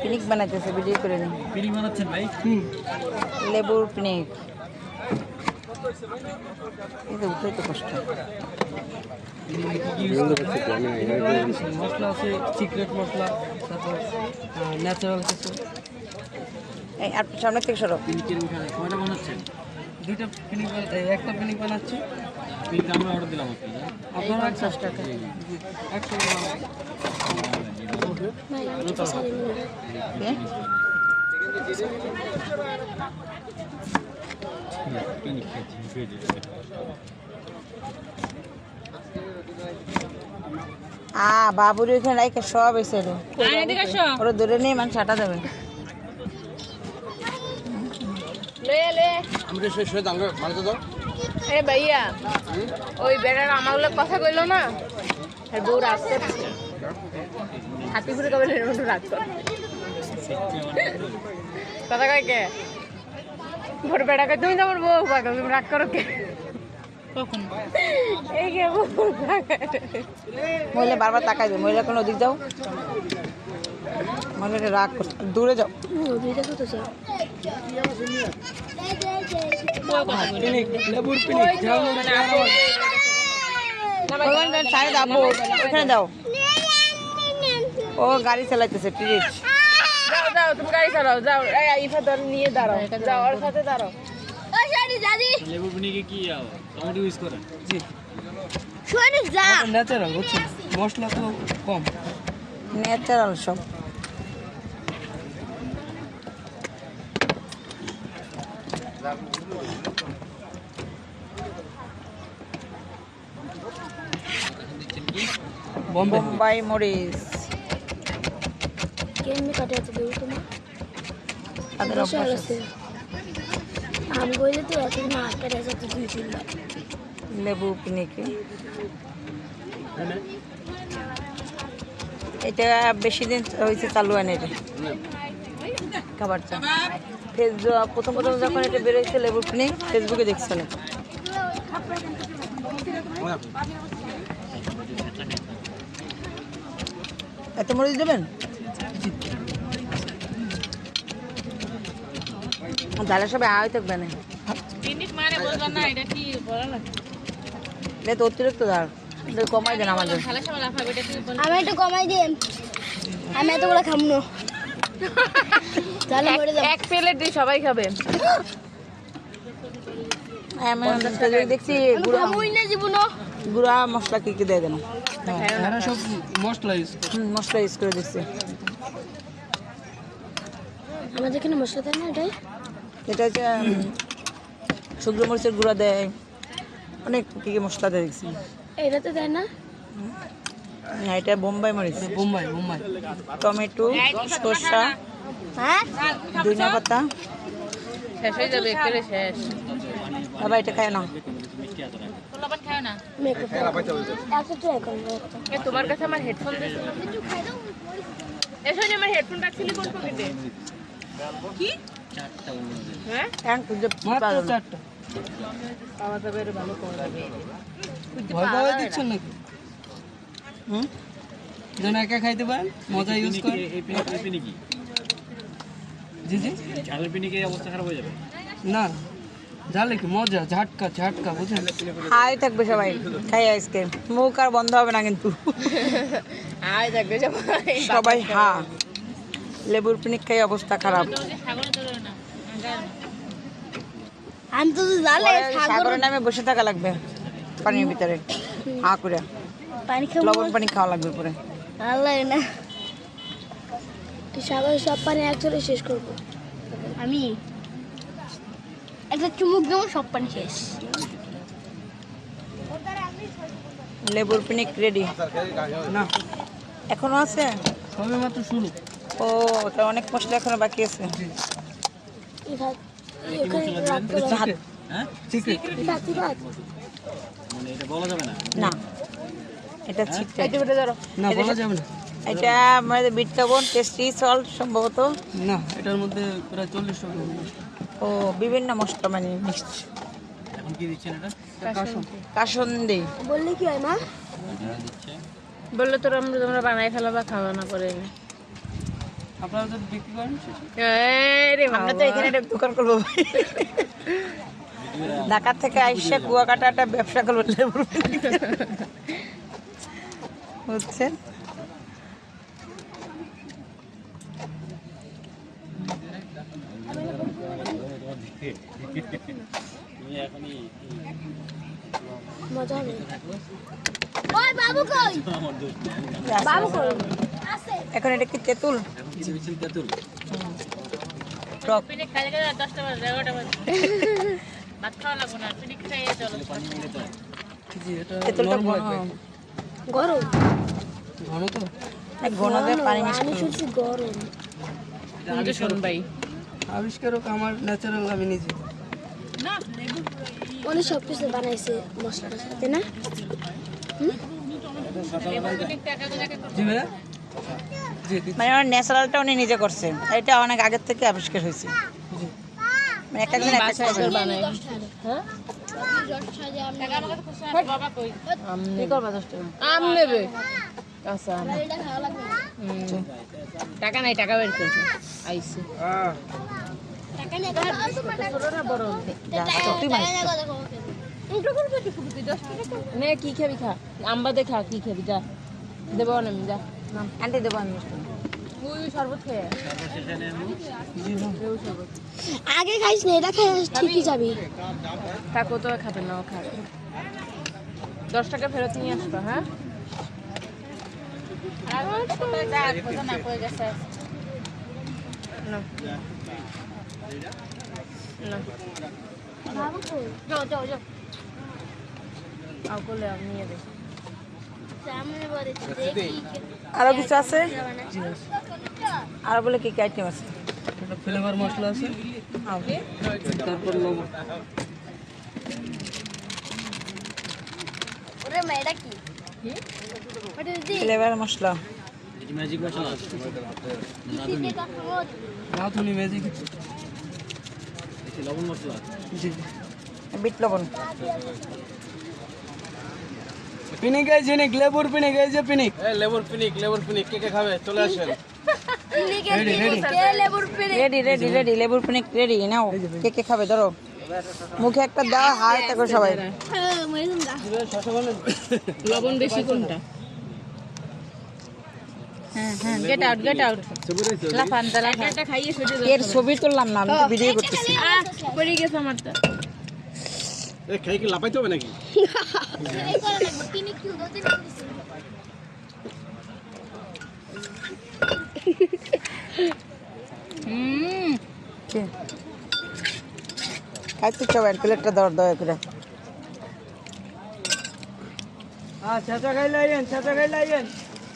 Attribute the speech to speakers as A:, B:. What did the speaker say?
A: পিনিক বানাইতেছে, ভিডিও করে নি।
B: পিনিক বানাচ্ছেন ভাই?
A: লেবুর পিনিক। এটা উঠতে তো কষ্ট।
B: মশলা আছে, সিক্রেট মশলা, তারপর ন্যাচারাল কিছু।
A: এই আর সামনে থেকে সরো।
B: পিনিকের উঠানে কয়টা বানাচ্ছেন? দুইটা পিনিক, একটা পিনিক বানাচ্ছি। পিনিক আমরা অর্ডার দিলাম আপনার
A: 50 টাকা।
B: 100 পিনিক খেয়েছি।
A: বাবুর ওইখানে রাইখে সব এসে ওরা ধরে নিয়ে মানে ছাটা দেবে।
C: ভাইয়া ওই বেড়ার আমার কথা কইলো না, বউ রাগ করছে, হাতি ঘুরে কবে রাগ কর কথা কয় কে ভোর বেড়া কয় তুমি তো আমার বউ পাগল, তুমি রাগ করো কে?
A: মহিলা বারবার তাকাই দেবে, মহিলা কোনো ওদিক যাও, মহিলাটা রাগ করছে, দূরে যাও। সাড়ে দাও, ওখানে দাও। ও গাড়ি চালাইতেছে, প্লিজ
C: যাও যাও, তুমি গাড়ি চালাও, যাও ইফা ধর নিয়ে দাঁড়াও, যাও ওর সাথে দাঁড়াও।
B: লেবু পিনিকে কি টমেটো ইউজ করেন? জি,
D: ন্যাচারাল বুঝছেন, মশলা তো কম।
A: ন্যাচারাল সব। বোম্বাই মরিচ
E: কেমনি কাটে আছে দেবো তোমার
A: তাদের অভ্যাস আছে।
E: আম গইলে তো এত না কাটে আছে তুই ছিল
A: লেবু পিনিকে এটা বেশি দিন হয়েছে চালু আনে এটা খাবারটা। প্রথম যখন এটা বেরোচ্ছে লেবুর পিনিক, ফেসবুকে দেখছিলাম। এত মরিচ দেবেন? ঝালে সবাই আয় থাকবে না, এটা তো অতিরিক্ত ঝাল, কমাই দেন আমাদের।
E: আমি একটু কমাই দিন, আমি এতগুলো খাবো না।
C: এক প্লেট দিয়ে সবাই খাবে।
A: দেখছি
E: জীবন
A: গুঁড়া মশলা কি কি দিয়ে দেন,
D: সব মশলা ইউজ
A: মশলা ইউজ করে দিচ্ছি।
E: আমাদের এখানে মশলা দেয় না এটাই,
A: এটা হচ্ছে শুকনো মরিচের গুঁড়া দেয়, অনেক কি কি মশলা দেয় দেখছি।
E: এটাতে দেয় না?
A: হ্যাঁ, এটা বোম্বাই মরিচ,
D: বোম্বাই
A: টমেটো, সরষা,
E: হ্যাঁ
A: ধনিয়া পাতা।
C: শেষ হয়ে যাবে, একেবারে শেষ।
A: বাবা এটা খায় না,
C: তোমার কাছে আমার হেডফোন এসো, আমার হেডফোন রাখছিলি কোন পকেটে? কি হ্যাঁ
D: চারটা
C: পাওয়া যাবে, এর ভালো পাওয়া যাবে।
D: ভয় পাওয়া দিচ্ছেন নাকি? যেন একা খাইতে পারেন, মজা ইউজ করেন।
B: এই পিনিকি
D: জি জি,
B: ঝালের পিনিকে অবস্থা খারাপ হয়ে যাবে
D: না জালে কি মজা, ঝাটকা বুঝেন।
A: হাই থাকবে সবাই, খাই আজকে মুখ আর বন্ধ হবে না কিন্তু।
C: আয় থাকবে
A: সবাই হা, লেবুর পিনিক খাই অবস্থা খারাপ।
E: আমি তো জালে
A: সাগরের নামে বসে থাকা লাগবে পানির ভিতরে, হা করে
E: পানি খাবো,
A: লবণ পানি খাওয়া লাগবে পরে।
E: আল্লাহ না সাগরের সব পানি একচুয়ালি শেষ করবো আমি, একটা চুমুক দেবো সব পানি শেষ।
A: লেবুর পিনিক রেডি
D: না,
A: এখনো আছে,
D: সবে মাত্র শুরু।
A: ও ওটা অনেক মশলা এখনো বাকি আছে।
B: হ্যাঁ? মানে এটা বলা যাবে না।
A: না এটা ছিটটা,
D: না বলা যাবে না।
A: এটা আমাদের বিট লবণ, টেস্টি সল্ট সম্ভবত।
D: না, এটার মধ্যে প্রায় 40 টাকা।
A: ও বিভিন্ন মশলা মানে মিক্সড।
B: এখন কি দিচ্ছেন এটা?
A: কাসন্দি
E: বললে কি হয় মা?
B: দিচ্ছে
C: বললে তোরা তোমরা বানাই ফেলা বা খাওয়া না করে
D: আপনারা যদি বিক্রি করেন
C: রে
A: আমরা তো এখানে একটা দোকান করবো ভাই। ঢাকা থেকে আইসা কুয়াকাটা একটা ব্যবসা করবো লেবুর ফিনিক। বুঝছেন?
E: মজা হবে। ওই বাবু কই? বাবু কই? আছে।
A: এখন এটা কি তেঁতুল
B: তেঁতুল
A: টক?
C: পিনিক খাইলে গেলে 10টা বাজে 11টা বাজে ভাত খাওয়া লাগবে না পিনিক খাইয়ে চলো
D: জি এটা
A: তেঁতুলটা
D: নরম লাগবে।
E: গরম।
D: ঘন তো
A: ঘন দিয়ে পানি মিক্স
E: আমি
A: করবো।
E: শুনছি গরম।
C: শোন ভাই
D: আবিষ্কারক আমার ন্যাচারাল আমি নিজে।
E: উনি সব কিছু বানাইছে মশলাটার সাথে না?
D: জি ভাইয়া জি দিচ্ছি।
A: মানে ওর ন্যাচারালটা উনি নিজে করছে, এটা অনেক আগের থেকে আবিষ্কার হয়েছে। মানে একটা দিন একটা কাজ করে।
C: বানাই হ্যাঁ বাবা কই
A: কি করবা 10 টাকা?
C: আম নেবে কাঁচা আম
E: এটা খাওয়া লাগবে না।
C: টাকা নাই টাকা বের করছো আইসি
E: টাকা নিয়ে কথা বলো।
A: যা, সত্যি মানে।
E: টাকা নিয়ে কথা বলো কেন?
C: নে কি খাবি খা আম্বা দে খা কি খাবি যা দেবো না আমি যা নাম
A: আন্টি দেবো আমি মিষ্টি।
C: তুই শরবত খেয়ে
E: আগে খাইস না, এটা খাই ঠিকই যাবি।
C: কাকু তো খাবে না ও খাবে 10 টাকা ফেরত নিয়ে আসবা হ্যাঁ না না
E: বাবু কই? যাও যাও যাও।
C: আও করলে আমি নিয়ে দেব
E: সামনে বাড়ি দেখি।
A: আরো কিছু আছে? আর বলে কি কি আইটেম আছে?
D: এটা ফ্লেভার মশলা আছে তারপর লবণ।
E: ওরে মা এটা কি? ওটা দি।
A: ফ্লেভার মশলা।
B: ম্যাজিক মশলা আছে
E: কিসে কাটবো?
D: রাঁধুনি ম্যাজিক
B: লবণ মশলা
D: জি
A: বিট লবণ।
D: পিনিক এই জিনিক লেবুর পিনিক এই যে পিনিক
B: লেবুর পিনিক কে কে খাবে চলে আসেন
D: রেডি রেডি
E: কে লেবুর পেরে?
A: রেডি রেডি রেডি লেবুর পিনিক রেডি নাও। কে কে খাবে ধরো, মুখে একটা দাও, হাই থাকো সবাই।
E: হ্যাঁ মইরুম দা।
C: লবণ বেশি কোনটা হ্যাঁ হ্যাঁ গেট আউট লাফান দালা একটা খাইয়ে ফেটে
A: এর ছবি তুললাম না, আমি তো ভিডিও করতেছি।
C: পড়ে গেছে আমার তো
B: খেয়ে কি লাপাইতে হবে নাকি
E: এই করে লাগবে তিনি কি উদতে দিছি।
A: কি? খাইতে চাবেন প্লেটটা দর দয়া করে।
D: আচ্ছা খাইলে আইয়েন